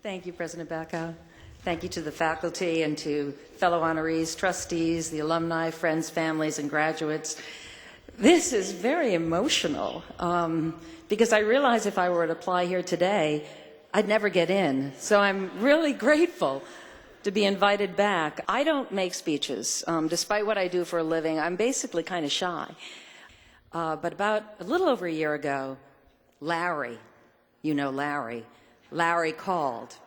Thank you, President Bacco. Thank you to the faculty and to fellow honorees, trustees, the alumni, friends, families, and graduates. This is very emotional because I realize if I were to apply here today, I'd never get in. So I'm really grateful to be invited back. I don't make speeches. Despite what I do for a living, I'm basically kind of shy. But about a little over a year ago, Larry, you know Larry called.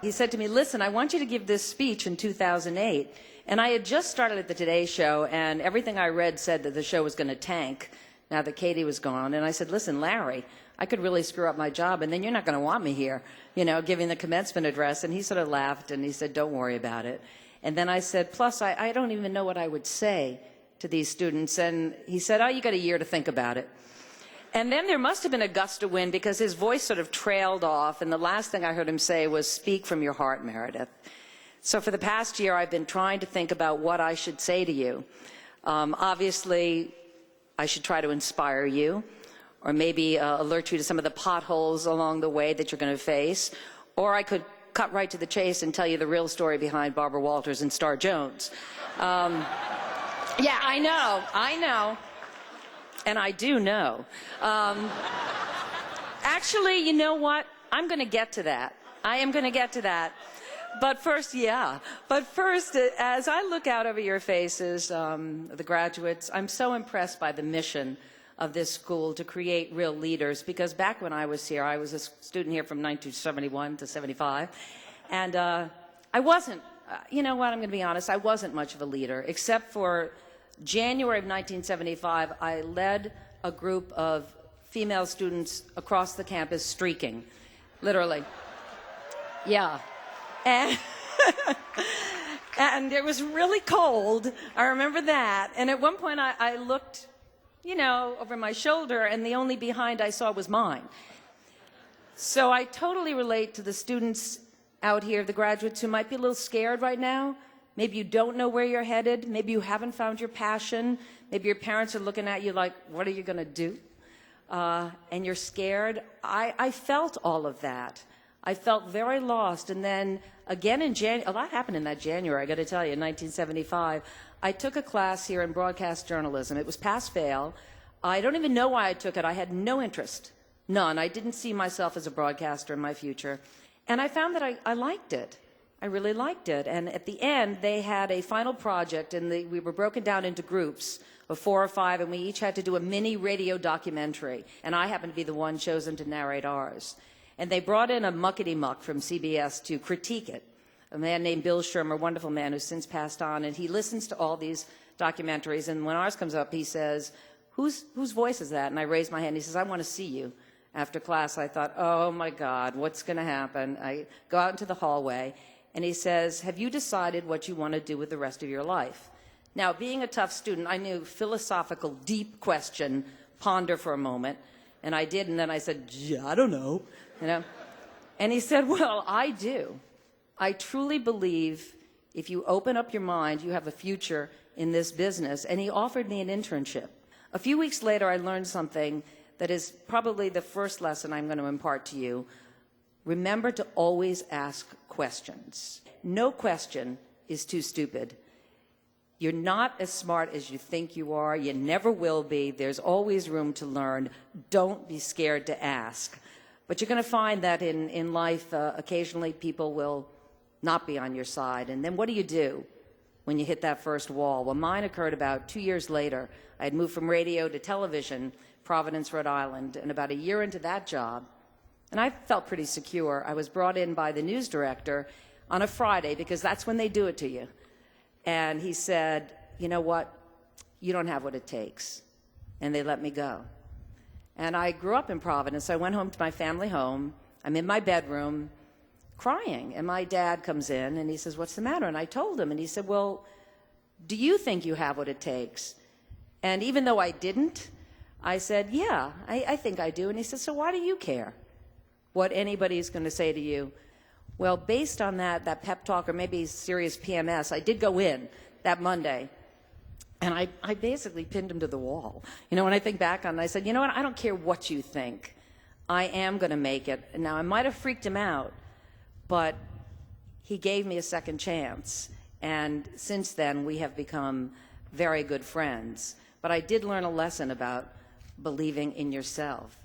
He said to me, listen, I want you to give this speech in 2008. And I had just started at the Today Show, and everything I read said that the show was going to tank now that Katie was gone. And I said, listen, Larry, I could really screw up my job, and then you're not going to want me here, giving the commencement address. And he sort of laughed, and he said, don't worry about it. And then I said, plus, I don't even know what I would say to these students. And he said, oh, you got a year to think about it. And then there must have been a gust of wind because his voice sort of trailed off, and the last thing I heard him say was, speak from your heart, Meredith. So for the past year, I've been trying to think about what I should say to you. Obviously, I should try to inspire you, or maybe alert you to some of the potholes along the way that you're going to face, or I could cut right to the chase and tell you the real story behind Barbara Walters and Star Jones. Yeah, I know. And I do know. Actually, you know what? I'm going to get to that. I am going to get to that. But first, as I look out over your faces, the graduates, I'm so impressed by the mission of this school to create real leaders, because back when I was here, I was a student here from 1971 to 75, and I wasn't, you know what, I'm going to be honest, I wasn't much of a leader, except for January of 1975, I led a group of female students across the campus streaking, literally. Yeah. And it was really cold. I remember that. And at one point, I looked, over my shoulder, and the only behind I saw was mine. So I totally relate to the students out here, the graduates who might be a little scared right now. Maybe you don't know where you're headed. Maybe you haven't found your passion. Maybe your parents are looking at you like, what are you going to do? And you're scared. I felt all of that. I felt very lost. And then again in January, a lot happened in that January, I got to tell you, in 1975. I took a class here in broadcast journalism. It was pass-fail. I don't even know why I took it. I had no interest, none. I didn't see myself as a broadcaster in my future. And I found that I liked it. I really liked it. And at the end, they had a final project, and we were broken down into groups of 4 or 5, and we each had to do a mini radio documentary. And I happened to be the one chosen to narrate ours. And they brought in a muckety-muck from CBS to critique it, a man named Bill Shermer, a wonderful man who's since passed on, and he listens to all these documentaries, and when ours comes up, he says, whose voice is that? And I raised my hand, he says, I want to see you. After class, I thought, oh my God, what's going to happen? I go out into the hallway, and he says, have you decided what you want to do with the rest of your life? Now, being a Tufts student, I knew philosophical, deep question, ponder for a moment, and I did, and then I said, I don't know. And he said, well, I do. I truly believe if you open up your mind, you have a future in this business. And he offered me an internship. A few weeks later, I learned something that is probably the first lesson I'm going to impart to you. Remember to always ask questions. No question is too stupid. You're not as smart as you think you are. You never will be. There's always room to learn. Don't be scared to ask. But you're going to find that in life, occasionally people will not be on your side. And then what do you do when you hit that first wall? Well, mine occurred about 2 years later. I had moved from radio to television, Providence, Rhode Island, and about a year into that job, and I felt pretty secure. I was brought in by the news director on a Friday, because that's when they do it to you. And he said, you know what? You don't have what it takes. And they let me go. And I grew up in Providence. I went home to my family home. I'm in my bedroom crying. And my dad comes in and he says, what's the matter? And I told him. And he said, well, do you think you have what it takes? And even though I didn't, I said, yeah, I think I do. And he said, so why do you care what anybody's going to say to you? Well, based on that pep talk, or maybe serious PMS, I did go in that Monday. And I basically pinned him to the wall. When I think back on it, I said, you know what, I don't care what you think. I am going to make it. Now, I might have freaked him out, but he gave me a second chance, and since then we have become very good friends. But I did learn a lesson about believing in yourself.